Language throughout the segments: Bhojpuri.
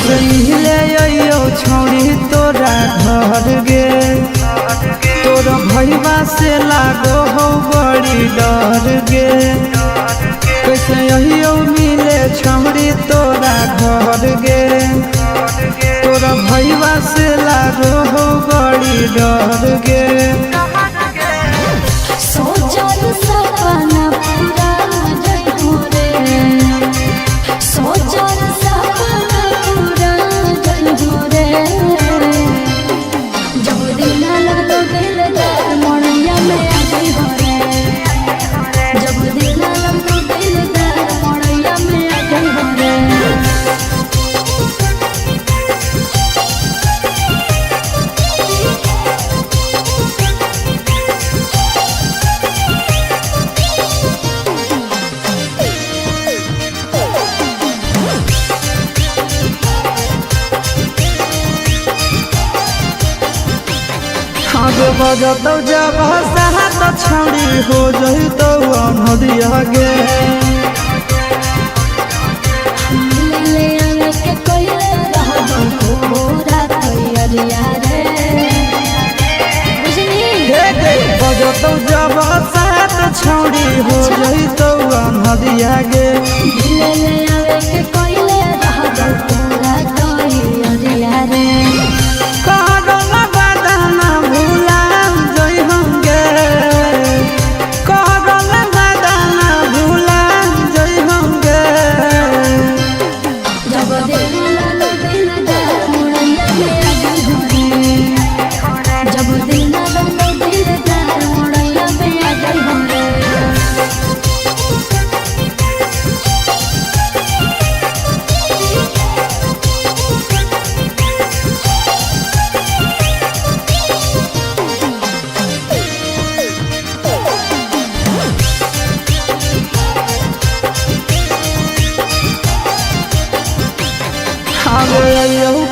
कैसे मिले अइयो छौड़ी तोरा घर गे तोरा भैया से लागो हो बड़ी डर गे कैसे अइयो मिले छौड़ी तोरा घर गे तोरा भैया से लागो हो बड़ी डर गे बजतौ जब साहत छौड़ी हो जइतौ नदिया गे बजतौ जब साहत छौड़ी हो जइतौ नदिया गे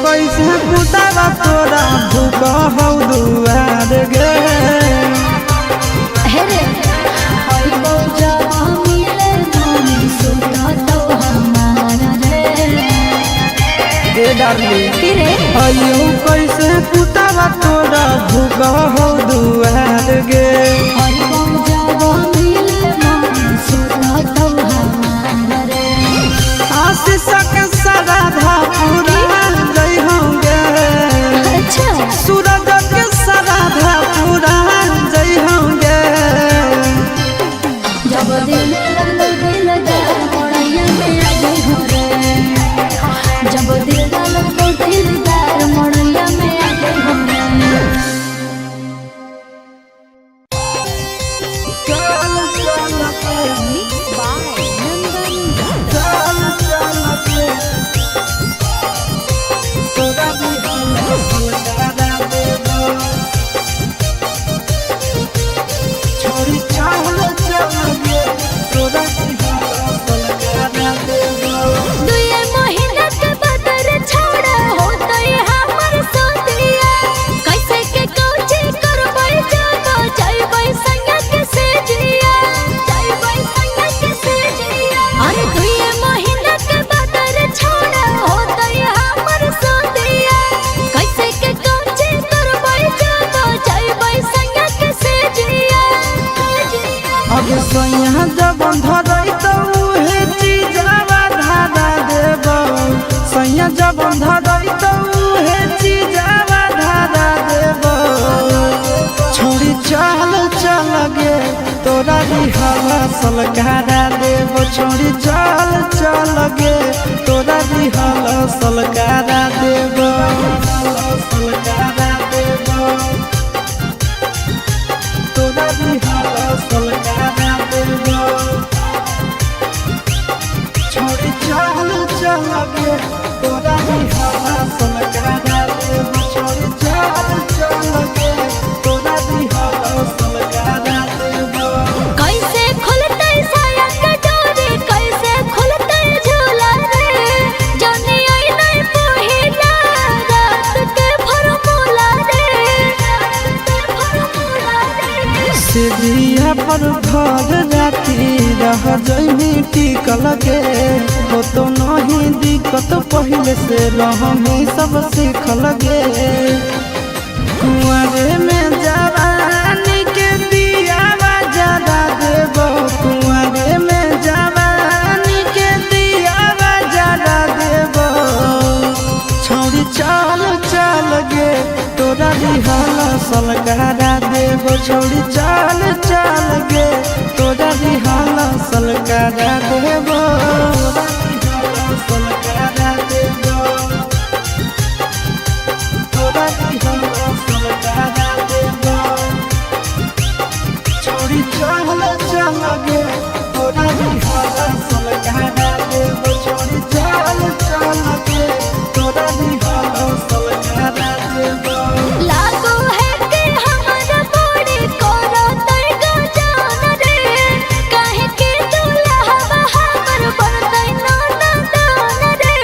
कैसे पुतावा तोरा भूख हौ दुआर गे अयो कैसे पुतावा तोरा भूख हौ दुआर गे आशीष के सराधा पूरा सूरज के सराधा पूरा जय होंगे जब दिल लगलो दिलदार मोड़ैया में आ गई घरे जब दिल लगलो दिलदार मोड़ैया में आ गई घरे जब धरई तो उहे चीजवा धारा देब सैया जब धरई तो उहे चीजवा धारा देब छोड़ी चल चल गे तोरा दिहवा सलकारा देब छोड़ी चल चल गे तोरा दिहवा सलकारा देब सलकारा देब तोरा दिहवा सलकारा छोड़ी चल चल गे तोरा दिहवा सलकारा देब छोड़ी चल चल गे तोरा दिहवा सलकारा देब कैसे खुलते साया के डोरी कैसे खुलते झूला रे जानी आई नहीं पहिला रात के फॉर्मूला रे से दिया पर भर राती रह जइमी टिकल के हो तो नहीं दिक्कत पहले से रहमी सब सीखल गे कुंवरे में जवानी के दिया जरा देबो कुंवरे में जवानी के दिया जरा देबो छोड़ी चल चल गे तोरा रिहल सलगारा देबो छोड़ी चल चल गे तोरा रिहल सलगारा देबो सलगारा देबो तोरा रिहल सलगारा देबो छोड़ी चल चल गे तोरा रिहल सलगारा देबो छोड़ी चल चल गे तोरा रिहल सलगारा देबो लागो है कि हमरा बड़ी कोरा तई गजान रे काहे के दुल्हा हमर बनतै ननदान रे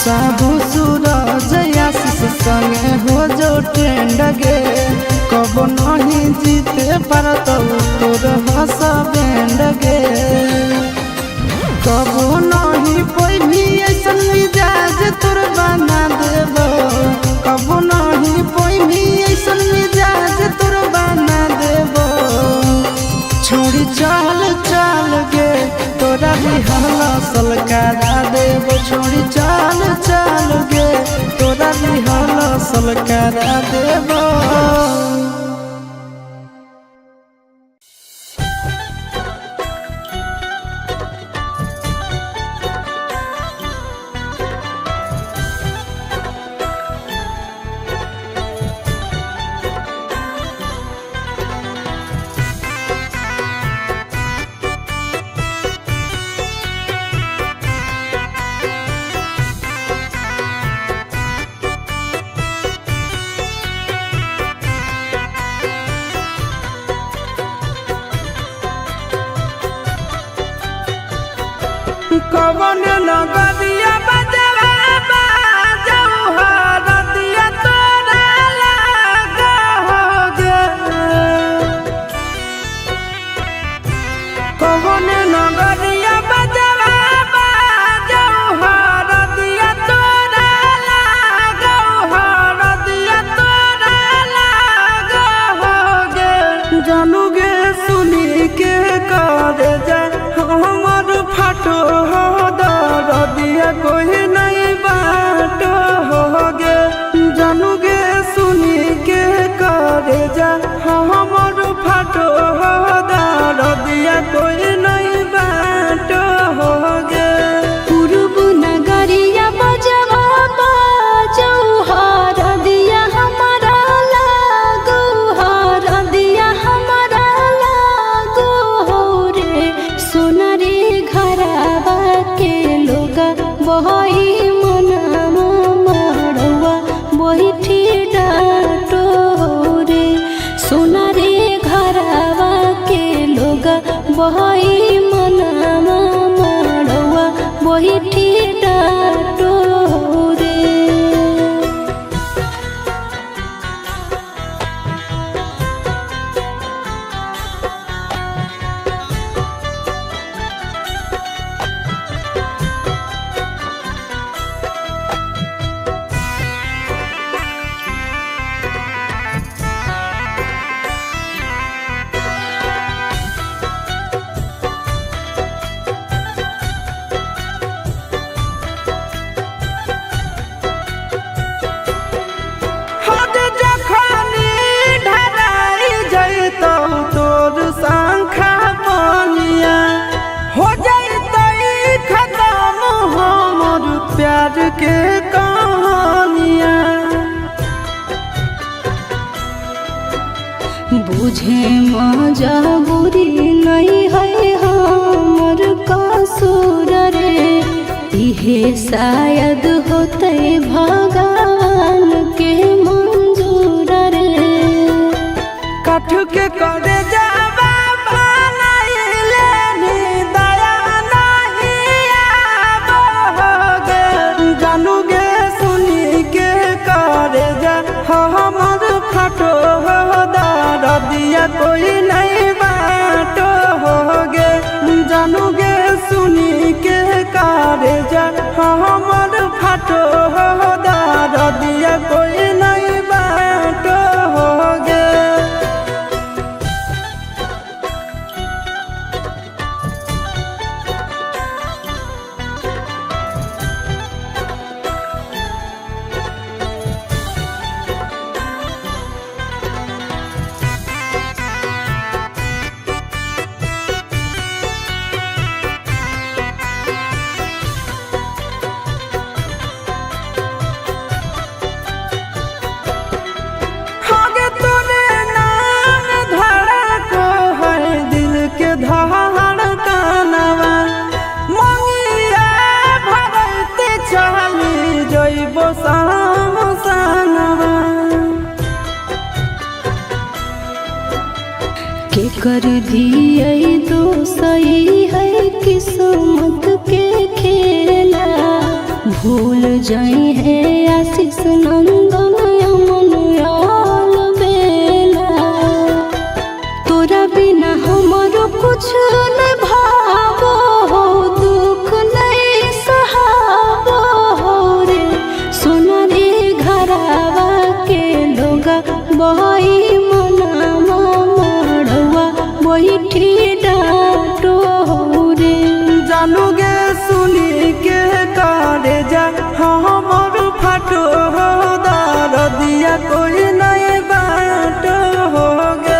साबु सूरज आशीष संगे हो जो ट्रेंड गे कबो नहीं जीते पारतौ तोर हंस बैंड गे कबो नहीं पैनी ऐसन मिजाज तोर बना देबो कबो नहीं पैनी ऐसन मिजाज तोर बना देबो छोड़ी चल चल गे तोरा रिहल सलगारा देबो छोड़ी चल चल गे तोरा रिहल सलगारा देबो कवन नगरिया बजरा बाजऊ हरदिया तोरा लागा हो गे कवन नगरिया बजरा बाजऊ हरदिया तोरा लागा हरदिया तोरा लागा हो गे जानू गे सुनी के कर जा हमर फाटो हो दरदिया कोई नहीं बाटो हो गे जानू गे सुनी के करे जा हमर फाटो हो दरदिया कोई नहीं बाटो हो गे पूर्व नगरिया बजवा बाजौ हरदिया हमरा लागो हरदिया हमरा लागो हो रे सोनारी घरवा के लोग बहई मनवा मड़वा बैठी डाटो रे सोनारी घरवा के लोग बहई मनवा मड़वा बैठी डाटो रे हद जखनी ढराई जइतौ तोर संखा बनिया हो जइतै खत्म हमर प्यार के कहानिया बुझे मजबूरी नहीं है हमर कसूर रे इहे शायद होते भगवान के मंजूर रे काठ के करे जावा बनाइले नी दया नहीं आवोगे जानू गे सुनी के करे जा हमर फाटो हो सामसानवा के कर दिए तो सही है किस्मत के खेला भूल जाए है आशीष नंदन अमन याल बेला तोरा बिना हमारो कुछ न भावो हो दुख नहीं सहाबो हो रे सोना रे घरावा के लोगा बही मनावा मड़वा बैठी डाटो हो रे जानू गे सुनी के करे जा हमर फाटो हो दार दिया कोई नहीं बाटो हो गे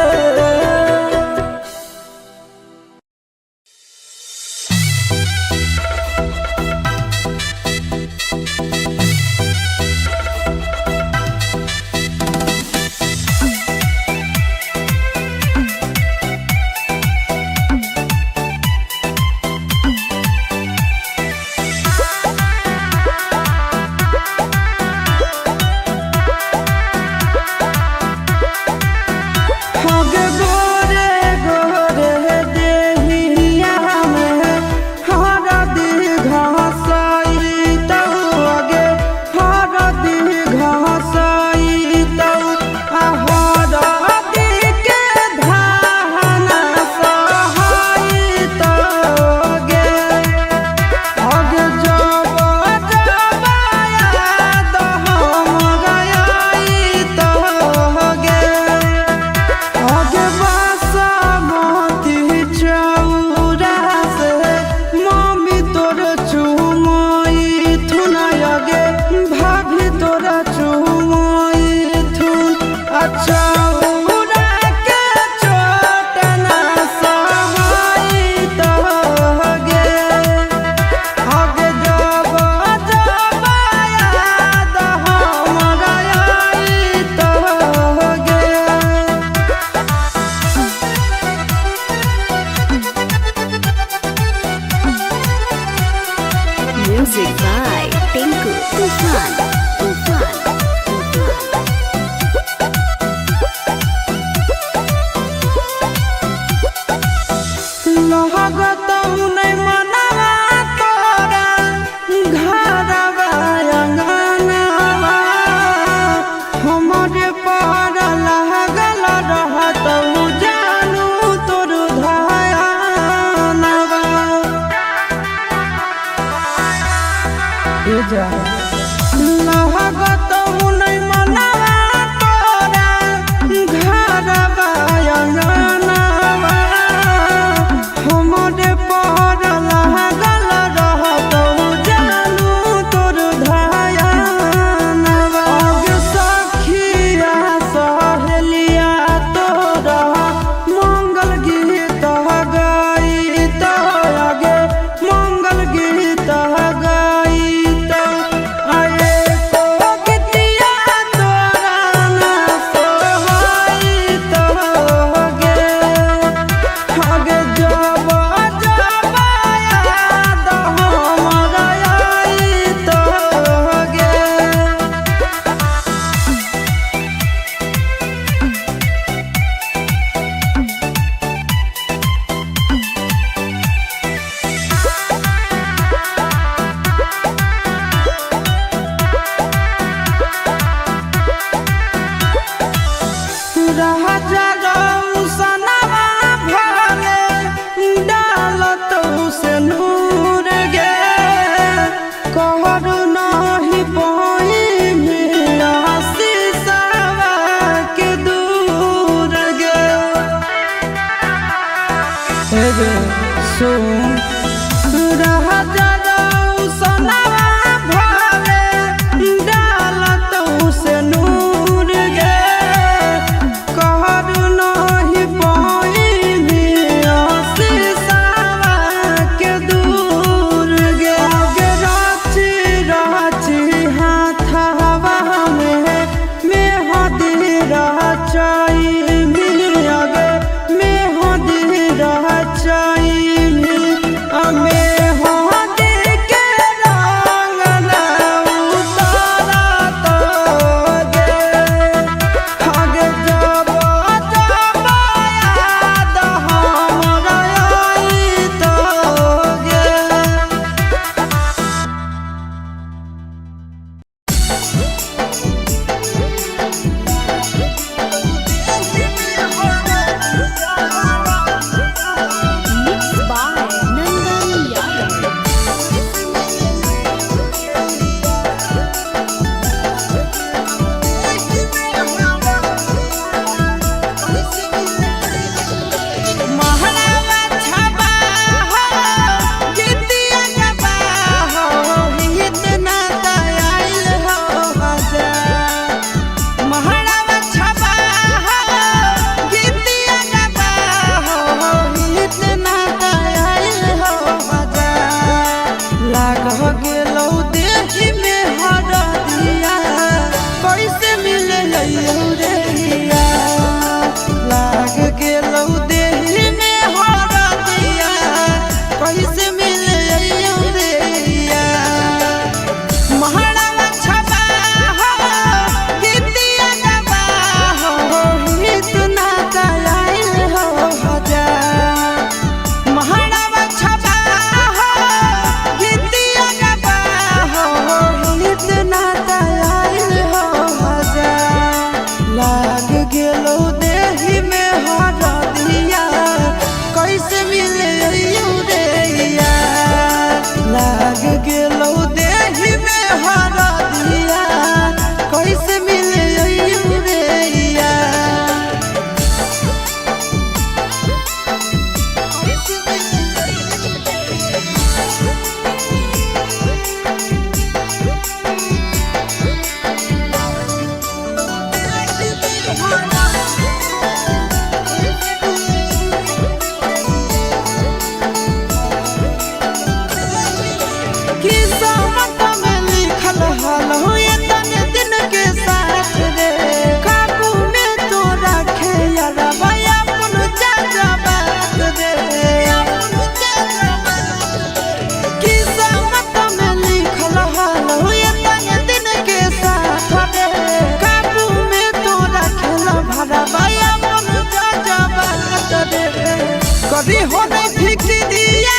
कभी हो नहीं फिक्रिया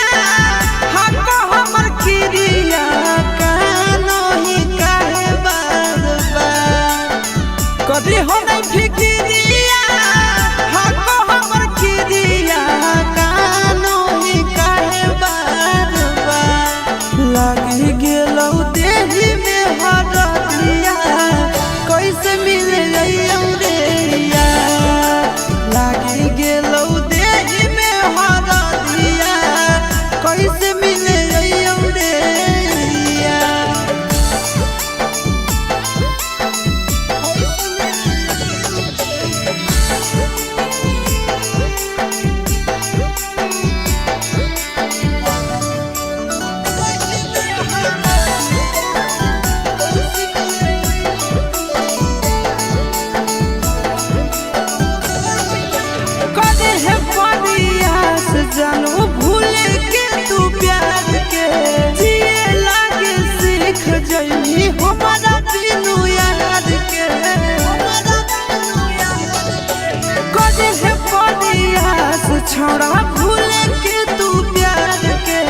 हमको हमर किरिया कानो ही काहे बार बार कभी हो नहीं फिक्रिया हमको हमर किरिया कानो ही काहे बार बार लगी गेलौ देही में हरदिया कैसे मिले रहियौ रे यार लगी गेलौ देही में हरदिया कैसे मिले रहियौ रे यार जानू भूल के तू प्यार के जिए लागे सीख जइनी हमारा बिनु याद के कदे है परियास छोड़ा भूल के तू प्यार के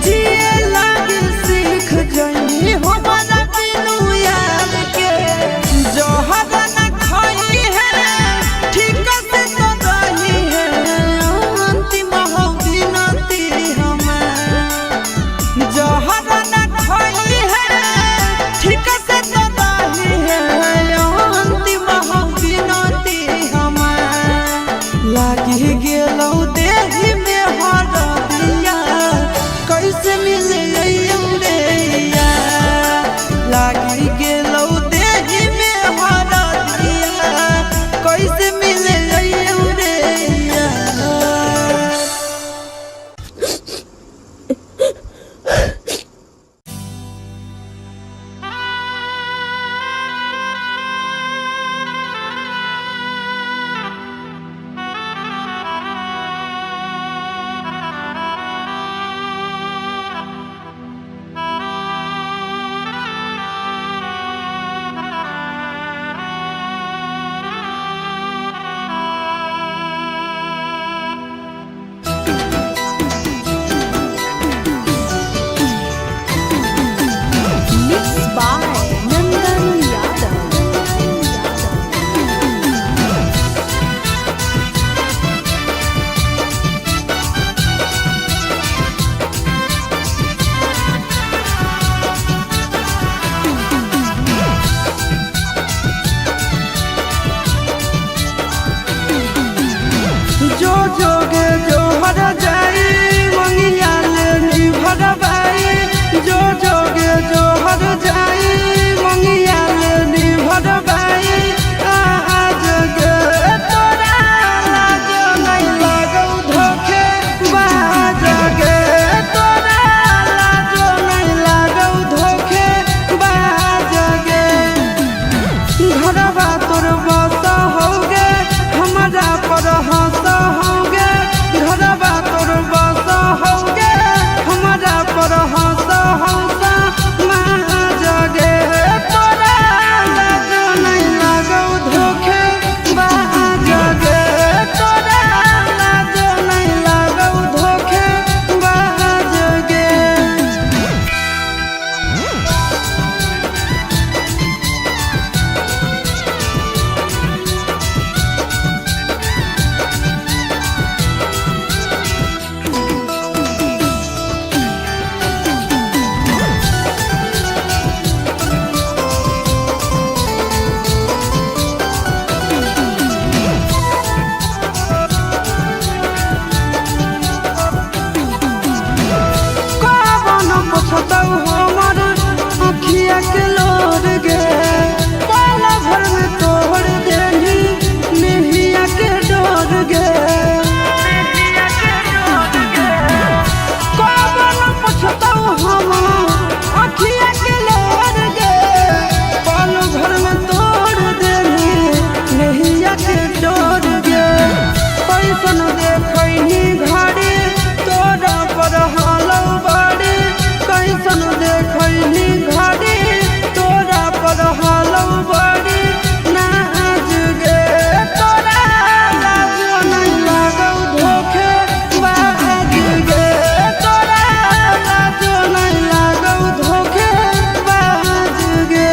जिए लागे सीख जइनी हमारा बिनु याद के जोहर न खाई है ठीक से तो रही है अंतिम जहर न खाई है ठीक से तो घरवा तोर बस होगे हमारा पर हंस होगे घरवा तोर बस होगे हमारा पर हंस हंस माँ जगे तोरा लाज नहीं लगो धोखे बा जगे तोरा लाज नहीं लगो धोखे बा जगे कौन पुछतौ हमर अखिया के लोर गे पाला भर में तोड़ देनी नेहिया के डोर गे कौन पुछतौ हमर अखिया के लोर गे पाला भर में तोड़ देनी नेहिया के डोर गे पैसन देखैनी घड़ी तोरा पर हालौ बाड़ी कैसन देखैनी घड़ी तोरा पर हालौ बाड़ी नाच गे तोरा लाज नहीं लगौ धोखे बाज गे तोरा लाज नहीं लगौ धोखे बाज गे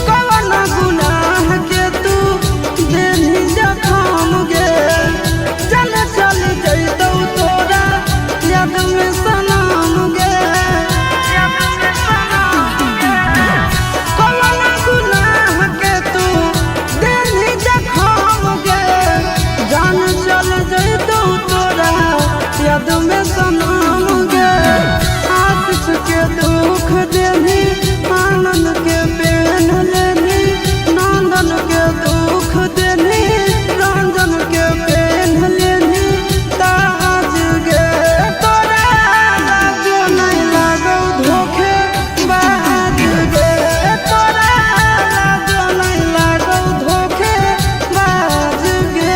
कवन गुनाह के तू देनी जखम गे चल चल जैतौ तोरा याद में सनम गे कवन गुनाह के तू देनी जखम गे जान चल जैतौ तोरा याद में सनम गे आशीष के दुख देनी आनंद के पेन लेनी नंदन के दुख देनी रंजन के पेन लेनी ताज गे तोरा लाज नहीं लगौ धोखे बाज गे तोरा लाज नहीं लगौ धोखे बाज गे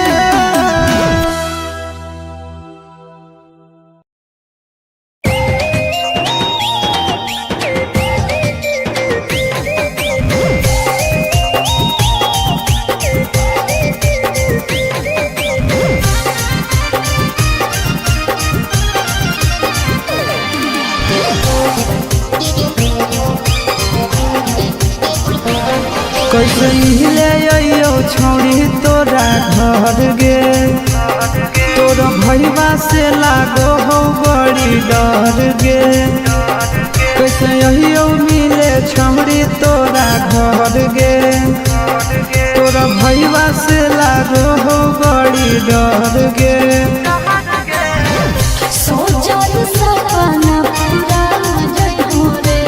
कैसे ले अइयो छौड़ी तोरा घर गे तोरा भैया से लागो हो बड़ी डर गे कैसे अइयो मिले छौड़ी तोरा घर गे तोरा भैया से लागो हो बड़ी डर गे सोचल सपना पूरा जइहो रे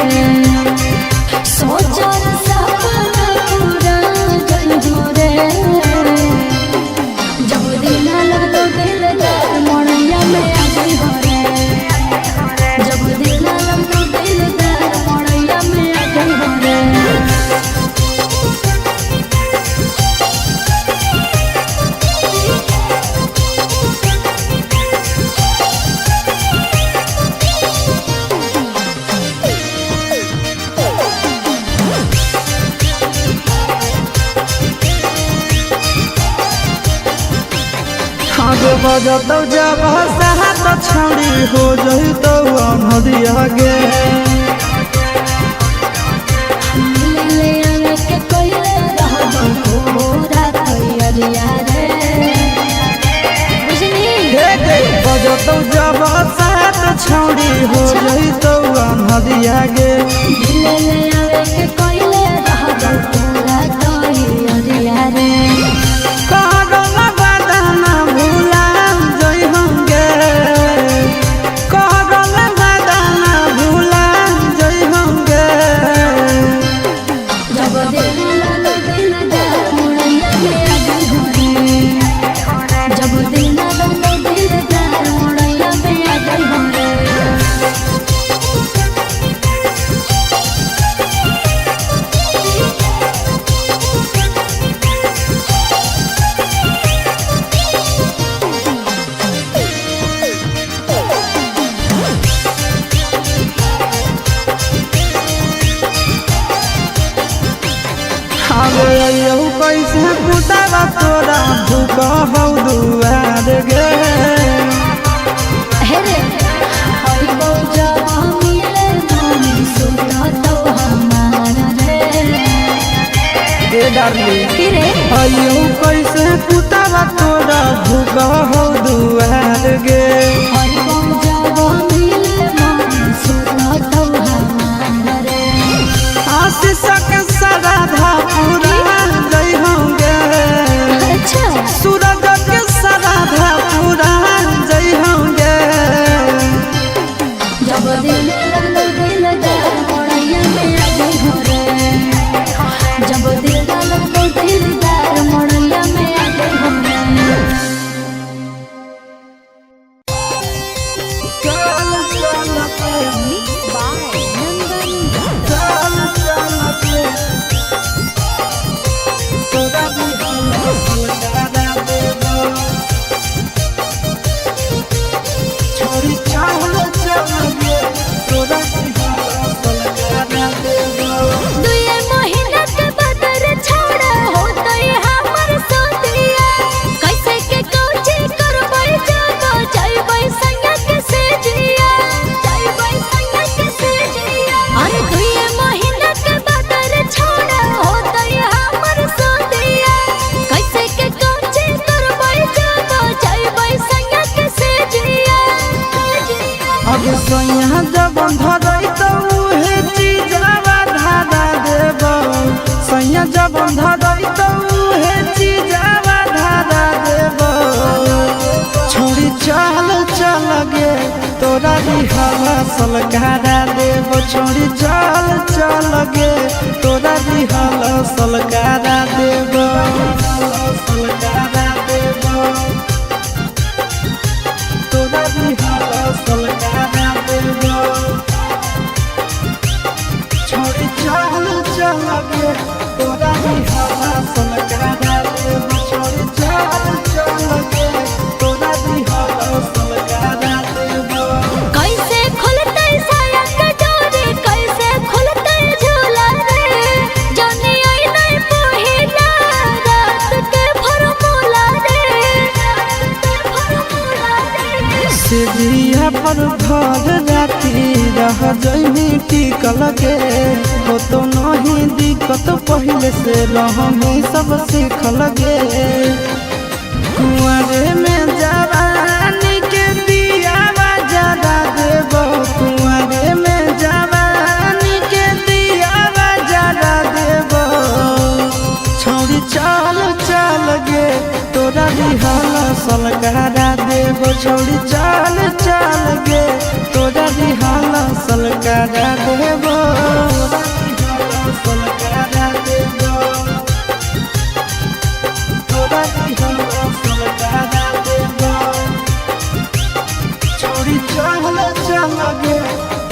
सोचल सपना पूरा जइहो रे जब दिन लगतो दिलदार मोड़िया में आ जइहो रे जब दिन लगतो दिलदार मोड़िया में आ जइहो रे आगे बजतौ जब साहत छौड़ी हो जइतौ अनहरिया गे ले आवे के कोइले रहबो पूरा तैयारिया रे बुझनी बजतौ जब साहत छौड़ी हो जइतौ अनहरिया गे ले आवे के कोइले रहबो पूरा तैयारिया रे अयो कैसे पुतावा तोरा भूख हौ दुआर गे हे रे हई बौजा मिले नानी सुता तो हमारा रे ए डार्लिंग कि रे अयो कैसे पुतावा तोरा भूख हौ दुआर गे हई बौजा मिले नानी सुता तो हमारा रे आशीष के सराधा पूरा गई होंगे अच्छा सूरज के सराधा पूरा जई होंगे जब दिल दिलदार मोड़ैया में आ गई हो रे जब दिलदार मोड़ैया में आ गई हो रे दुए महीना के बदर छोड़ा होतै हमर सोतिया कैसे के कोची करबै जाबो जाइबै संगा के सेजिया अरे दुए महीना के बदर छोड़ा होतै हमर सोतिया कैसे के कोची करबै जाबो जाइबै संगा के सेजिया अब सोया जब धरई तो उहे चीजवा धारा देबो सोया जब धरई तो उहे चीजवा धारा देबो छोड़ी चल चल गे तोरा दिहला सलकारा देबो छोड़ी चल चल गे तोरा दिहला सलकारा देबो सलकारा देबो तोरा दिहला सलकारा देबो छोड़ी चल चल गे तोरा दिहला सलकारा देबो छोड़ी चल चल गे तोरा दिहला सलकारा देबो कैसे खुलतै साया के डोरी कैसे खुलतै झूला रे जानी आई नहीं पहिला रात के फॉर्मूला रे सिधिया पर भर राती रह जइनी टिकल गे हो तो नहीं दिक्कत पहले से रहमी सब सीखल गे कुंवरे में जवानी के दिया जरा देबो कुंवरे में जवानी के दिया जरा देबो छोड़ी चल चल गे तोरा दिहला सलकारा देबो छोड़ी चल चल गे तोरा दिहला सलकारा देबो सलकारा देबो तोरा दिहला सलकारा देबो छोड़ी चल चल गे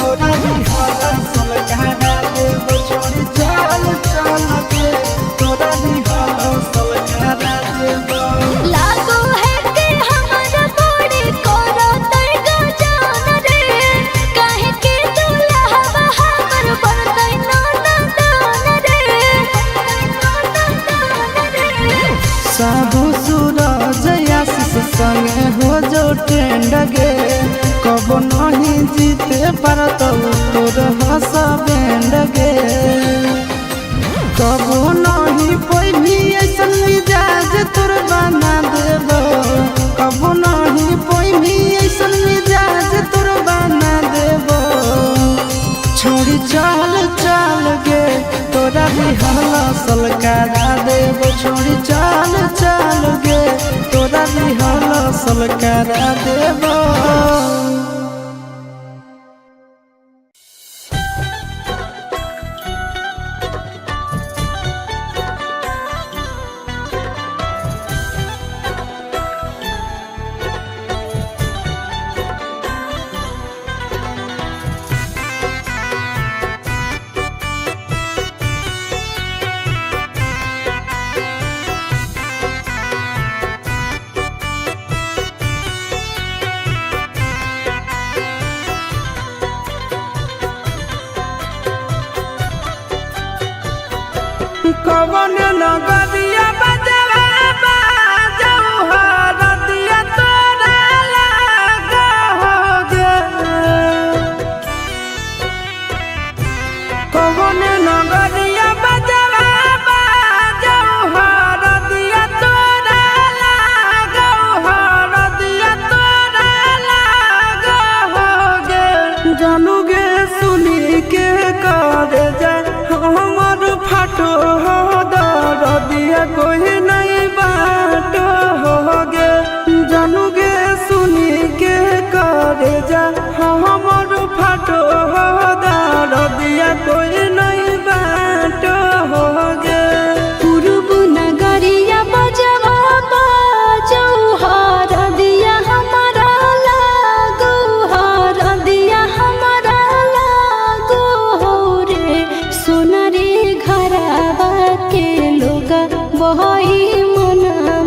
तोरा दिहला सलकारा देबो छोड़ी चल चल गे तोरा दिहला सलकारा देबो लागो है कि हमर बॉडी कोरा तै गजान रे काहे के दुल्हा हमर बनतै नान रे साधु सूरज आशीष संगे हो जो ट्रेंड गे कब नहीं जीते पारत तोर हंस बैंड गे कब नहीं कोई भी ऐसन मिजाज तोर बना देबो कब नहीं कोई भी ऐसन मिजाज तोर बना देबो छोड़ी चल चल गे तोरा दिहला सलकारा देबो छोड़ी चल चल गे तोरा दिहला सलकारा देबो दिया कोई नहीं बाट हो गे। पूर्व नगरिया बजवा बाजो हर दिया हमारा लागो, हर दिया हमारा लागो हो रे। सोना रे घरवा के लोग बहई मनवा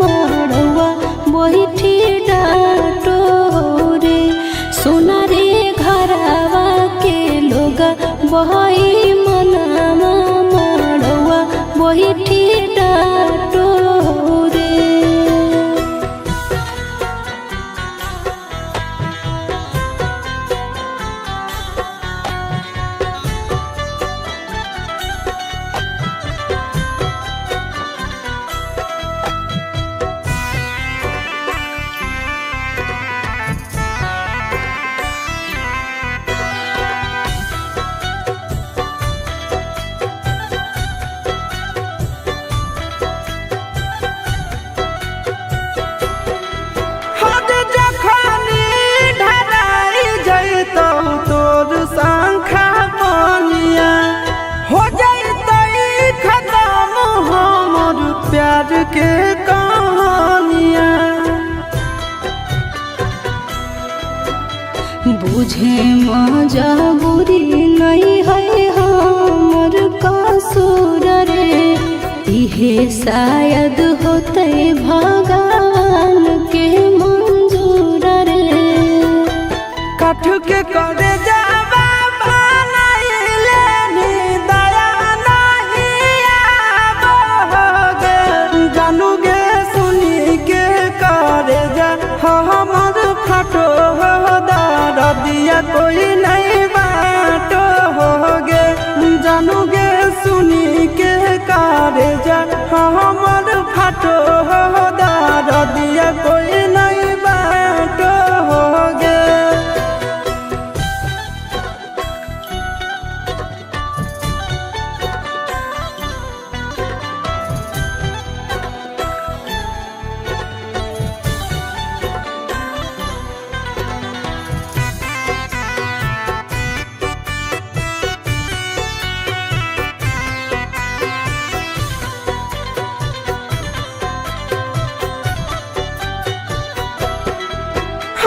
मड़वा बैठी डाटो हो रे। सोना रे घरवा के लोग बहई मनवा मड़वा बैठी डाटो हो रे। हद जखनी ढराई जैतौ तोर शंखा बनिया, हो जैतै खत्म हमर प्यार के कहानिया। बुझे मजबूरी नहीं है हमर कसूर रे। इहे शायद होते भगवान के मंजूर रे। काठ के करे जावा बनाइले नी दया नहीं आवोगे। जानू गे सुनी के करे जा हमर फाटो दर दिया कोई नहीं बाटो होगे। जानू गे सुनी के करे जा हमर फाटो दर दिया कोई नहीं बाटो होगे।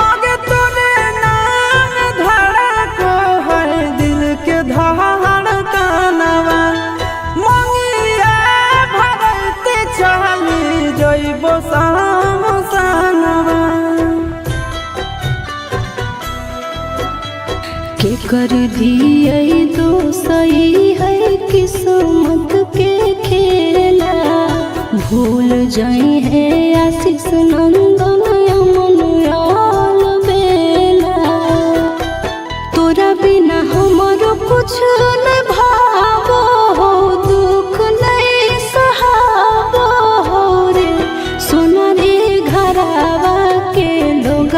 आगे तूने नाम धड़ा को है दिल के धड़कनवा, मंगिया भरते चली जइबो सामसनवा। के कर दिए दोसई है किस्मत के खेला। भूल जाई है आशीष नंदन अमन आल बेला। तोरा बिना हमरो कुछ न भावो हो, दुख नहीं सहाबो हो रे। सोना रे घरवा के लोग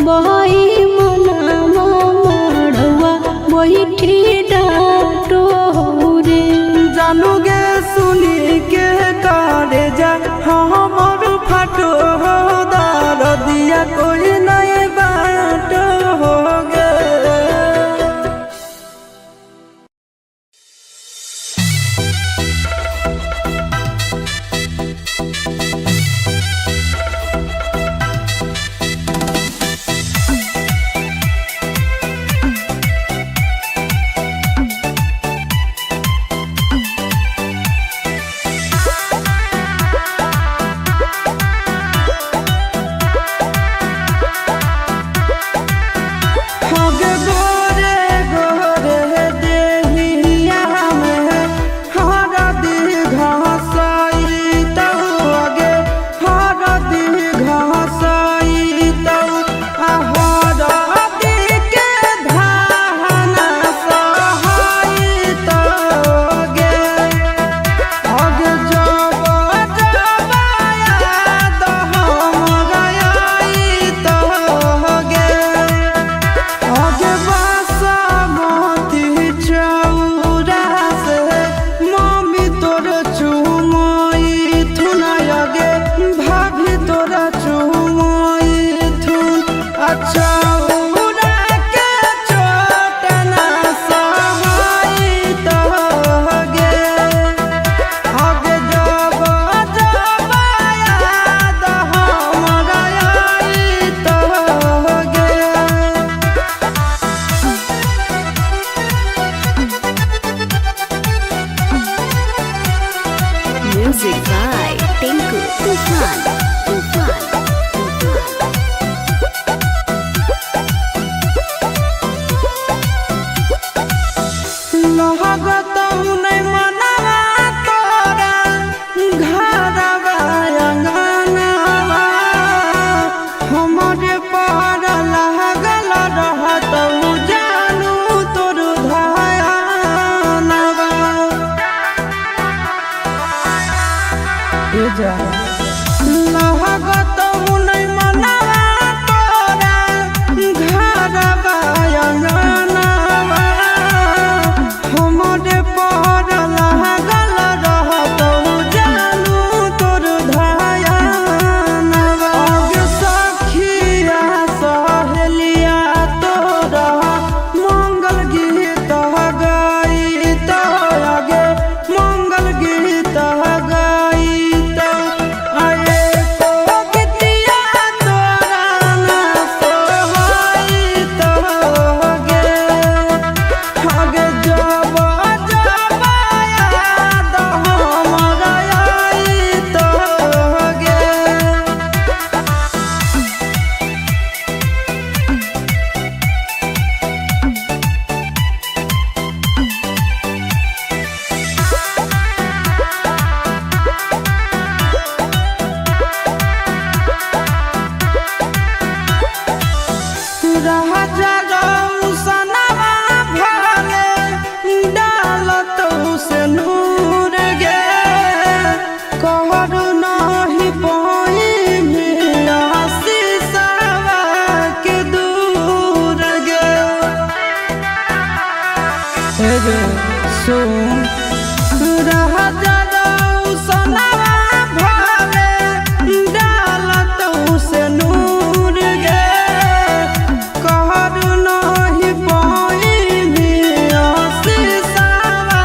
बहई मनवा मड़वा बैठी डाटो हो रे। जानू गे सुनी के करे जा हमर फाटो दर टिंकू तूफान तूफान लगत नहीं मनवा तोरा घरवा अंगनवा हमरे पर लागल रहत जानू तोर धयानवा लगत नहीं मनवा तोरा घरवा अंगनवा हमरे पर लागल रहत जानू तोर धयानवा अगे सखिया सहेलिया तोरा मंगल गीत गईत आगे मंगल गीत गईत आए तो गीतिया तोरा ना सोहईत गे आगे जब जब याद हमरा आईत गे राजा रौसनवा भले डालत से नूर गे कहरु नहीं पाई शीशवा के दूर गे सुन राजा रौसनवा भले डालत से नूर गे कहरु नहीं पाई शीशवा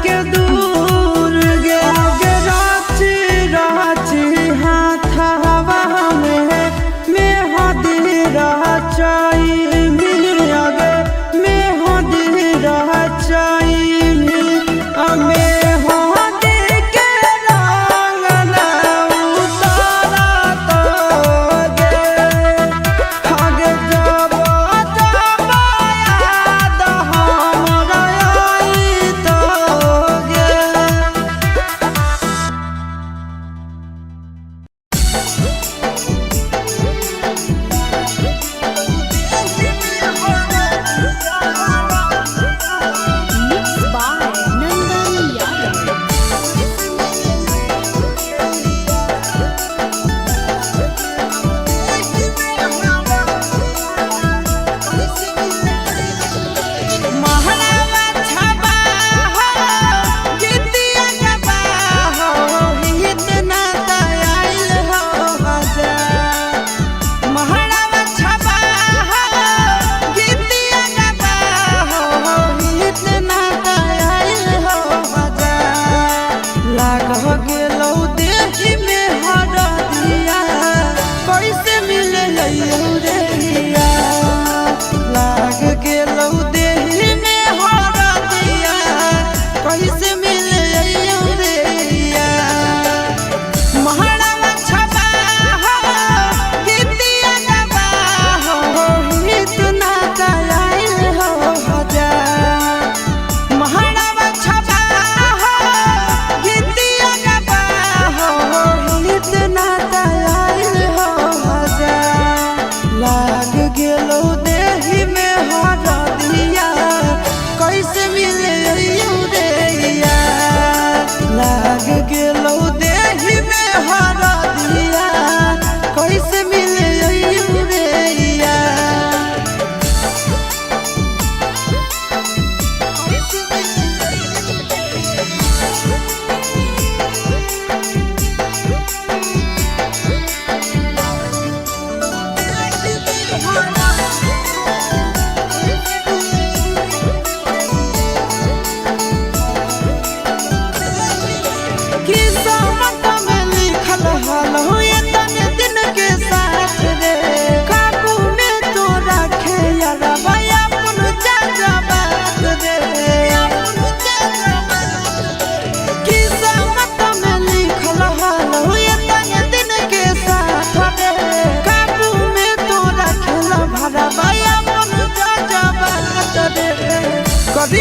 के दूर गे आगे राची राची हाथवा में मेहदी रचाई आगे मेहदी रचाई मेहदी के रंग ना उतारत गे आगे जब जब याद हमरा आईत गे मिक्स बाय नंदन यादव महलावा छबा हो गीतिया गबा हो हित ना आइल हो हजार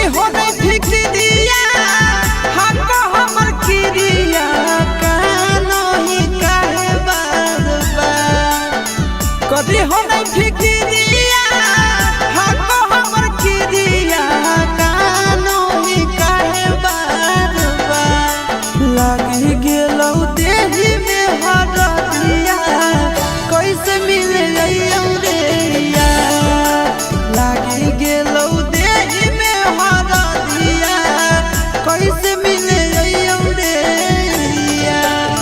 कदी हो नहीं फिक्रिया हमको हमर किरिया कानो ही काहे बार बार कदी हो नहीं फिक्रिया हमको हमर किरिया कानो ही काहे बार बार लागी गेलौ देही में हरदिया कैसे मिले जाइयो रे यार लागी गेलौ देही में हरदिया कैसे मिले जाइयो रे यार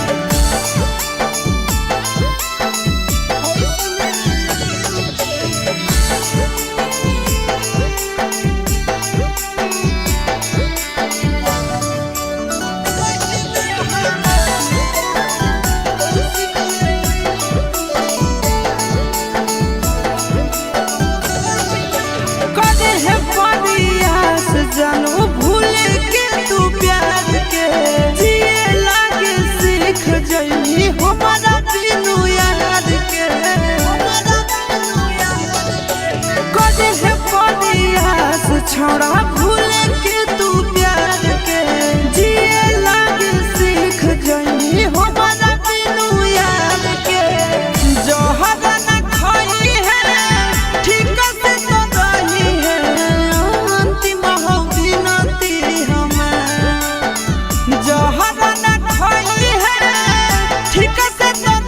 कदे है परियास जानू भूल के तू प्यार के जिए लागे सीख जइनी हमारा बिनु याद के कदे है परियास छोड़ा भूल के तू प्यार के जिए लागे सीख जइनी हमारा बिनु याद के जोहर न खोई है ठीक से तो रही है अंतिम हो बिनती हमें जोहर न खोई है ठीक से तो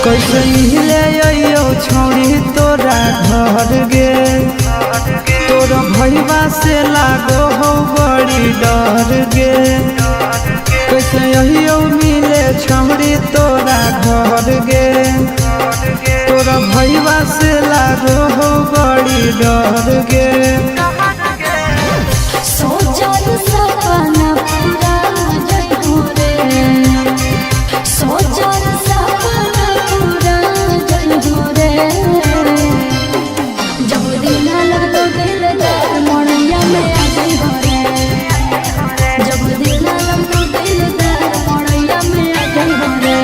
कैसे मिले अइयो छौड़ी तोरा घर गे तोरा भैया से लागो हो बड़ी डर गे कैसे अइयो मिले छौड़ी तोरा घर गे तोरा भैया से लागो हो बड़ी डर गे सोचल सपना पूरा जइबू रे सोचल सपना पूरा जइबू रे जब दिन लगो दिलदार मोड़िया में आ जइबू रे जब दिन लगो दिलदार मोड़िया में आ जइबू रे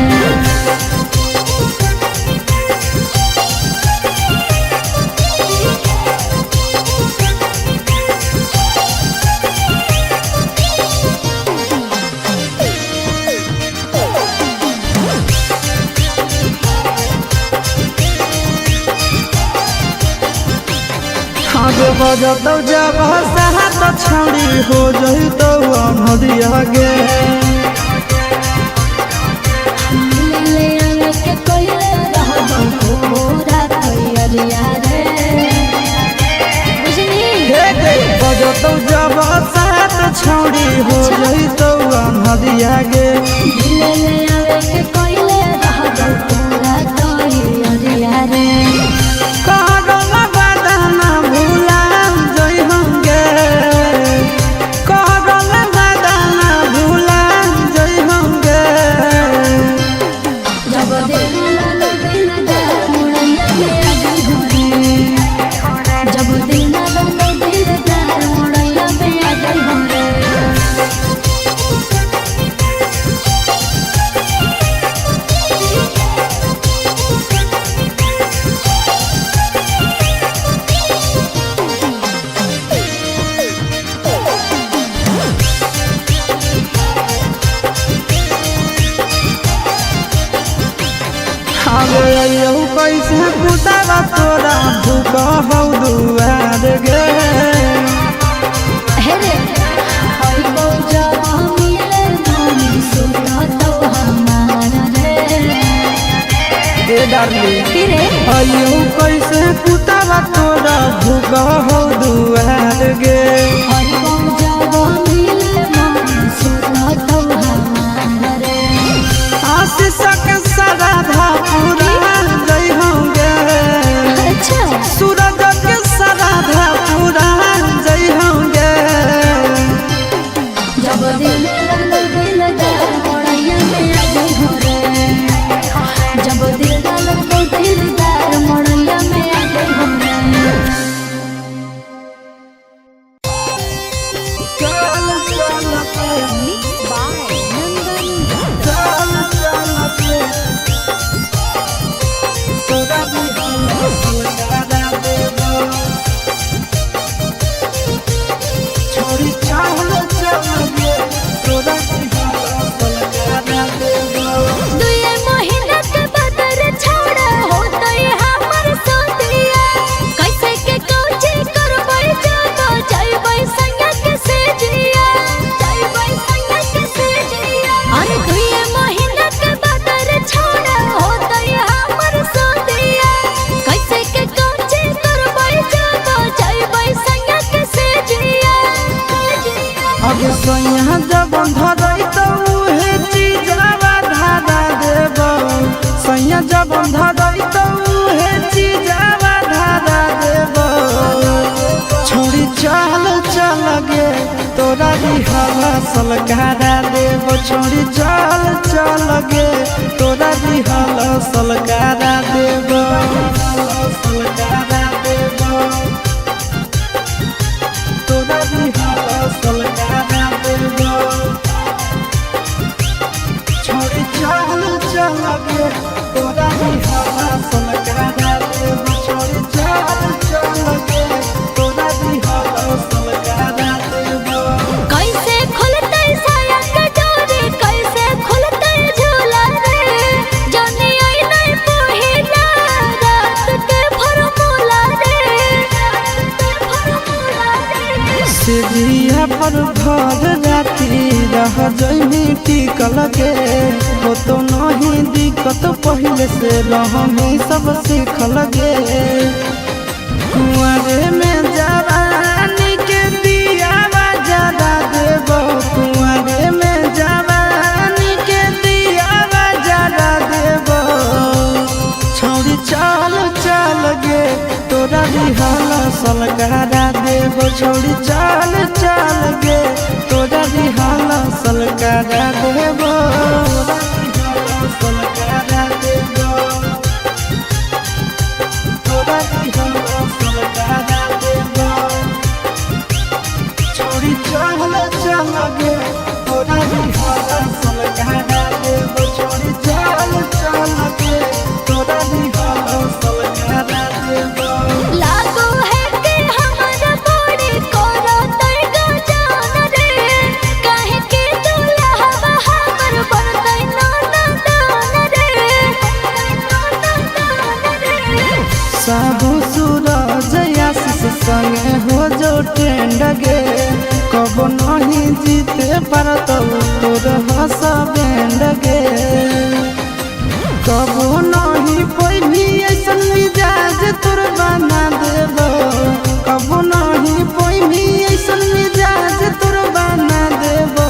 आगे बजतौ जब साथ छौड़ी हो जइतौ अनहरिया गे मिले आने के कोइले रहबो पूरा तैयारिया रे बुझनी बजतौ जब साथ छौड़ी हो जइतौ अनहरिया गे मिले आने के कोइले रहबो पूरा तैयारिया रे कैसे पुतावा तोरा भूख हौ दुआर गे हे रे हई बौजा मिले नानी सुनतो हमार रे ए डार्लिंग फिरे अइयो कैसे पुतावा तोरा भूख हौ दुआर गे हई बौजा मिले नानी सुनतो हमार रे आशीष के सराधा पूरा जय होंगे अच्छा सूरज के सराधा पूरा जय होंगे जब दिल लगो दिलदार मोड़िया में आ जइबू रे जब दिल लगो दिलदार मोड़िया में आ जइबू रे दुए महीना के बदर छोड़ा होतई हमर सोतिया कैसे के कोची करबै जाबो जाइबै संगा के सेजिया जाइबै संगा के सेजिया अरे दुए महीना के बदर छोड़ा होतई हमर सोतिया कैसे के कोची करबै जाबो जाइबै संगा के सेजिया अब सोया जब धरैतौ उहे चीजवा धारा देबौ सोया जब धरैतौ उहे चीजवा धारा देबौ छोड़ी चल चल गे तोरा दिहवा सलकारा देबौ छोड़ी चल चल गे तोरा दिहवा सलकारा देबौ सलकारा देबौ तोरा दिहवा सलकारा देबौ छोड़ी चल चल गे तोरा दिहवा सलकारा देबौ छोड़ी चल चल गे तोरा दिहवा सलकारा देबौ कैसे खुलतै साया के डोरी कैसे खुलतै झूला रे जाने आई नहीं पहिला रात के फरमूला रे से जिया पर भर राती रह जइनी टिकल गे हो तो नहीं दिक्कत पहले से रहनी सब सीखल गे कुंवरे में जवानी के दिया जरा देबो कुंवरे में जवानी के दिया जरा देबो छौरी चल चल गे तोरा रिहल सलगारा देबो छौरी चल चल गे तोरा रिहल सलगारा देबो सलगारा देबो तोरा रिहल सलगारा देबो छौरी चल चल गे तोरा रिहल सलगारा देबो छौरी चल चल गे तोरा रिहल सलगारा देबो लागो है के हमरा बड़ी कोरा तड़का जान रे काहे के दुल्हा हमर बरदै नाना दान रे साबु सूरज आशीष संगे हो जो ट्रेंड गे कबो नहीं जीते पारत तोर हंस बैंड गे कबो नहीं पैभी ऐसन मिजाज तोर बना देबो कबो नहीं पैभी ऐसन मिजाज तोर बना देबो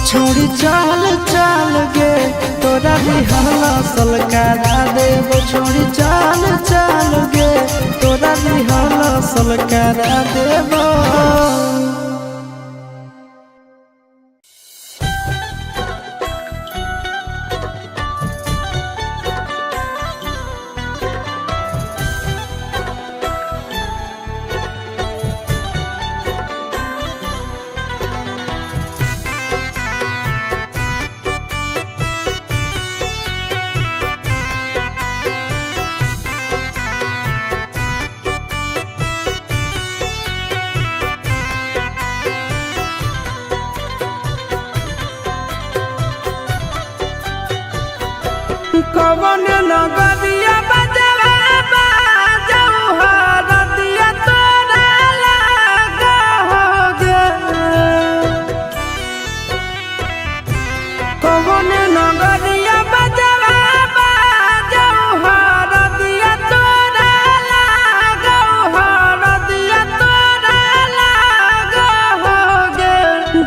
छोड़ी चल चल गे तोरा रिहल सलगारा देबो छोड़ी चल चल गे तोरा रिहल सलगारा देबो कवन नगरिया बजवा बाजऊ हरदिया तोरा लागा हो गे कवन नगरिया बजवा बाजऊ हरदिया तोरा लागा हरदिया तोरा लागा हो गे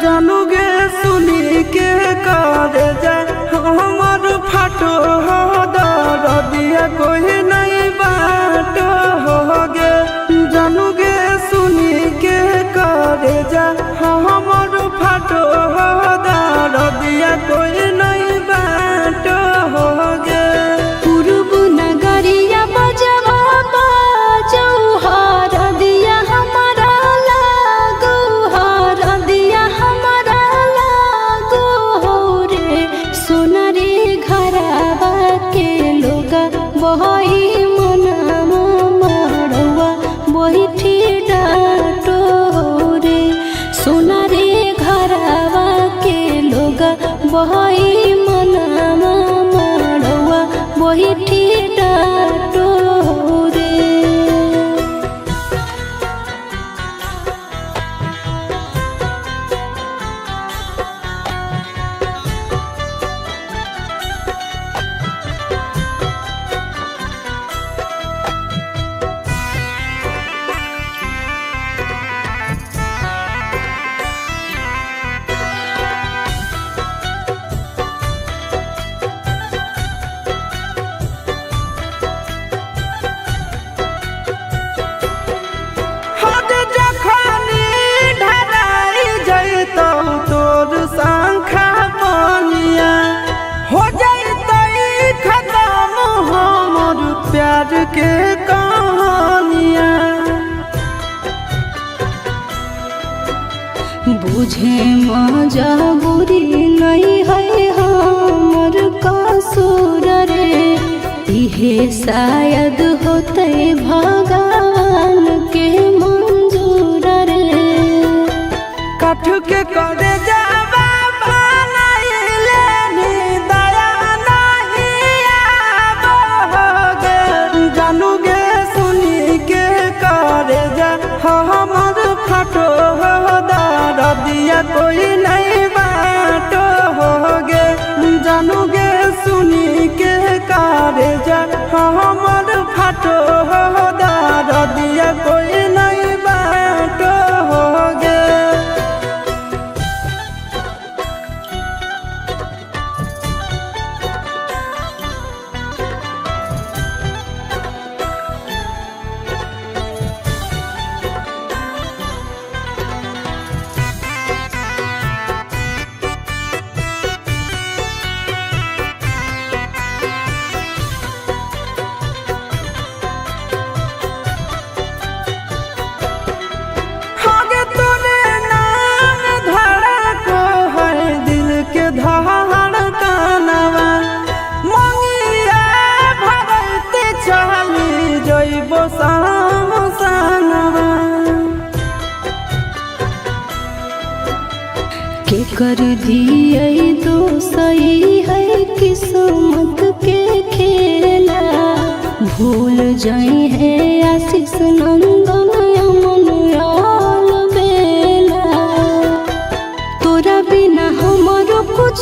जानू गे सुनी के करे जा हमर फाटो हो दरदिया कोई नहीं बाटो हो गे जानू गे सुनी के करे जा हमर फाटो हो दरदिया कोई नहीं बाटो हो गे पूर्व नगरिया बजवा बाजौ हरदिया हमरा लागो हरदिया हमरा लागो हो रे सोना रे घरवा के लोग बहई मनामा मड़वा बैठी डाटो रे सोना रे घरवा के लोग बहई मनामा मड़वा बैठी डाटो रे हद जखनी ढराई जइतौ तोर संखा बनिया हो जइतै खत्म हमर प्यार के कहानिया बुझे मजबूरी नहीं है हमर कसूर रे इहे शायद होते भगवान के मंजूर रे काठ के करे जावा बनाइले नी दया नहीं आबो गे जानू गे सुनी के करे जा हमर फाटो हो दरदिया कोई सामसानवा। के कर दिए तो सही है किस्मत के खेला, भूल जाई है आशीष नंदन अमन याल बेला। तोरा बिना हमारो कुछ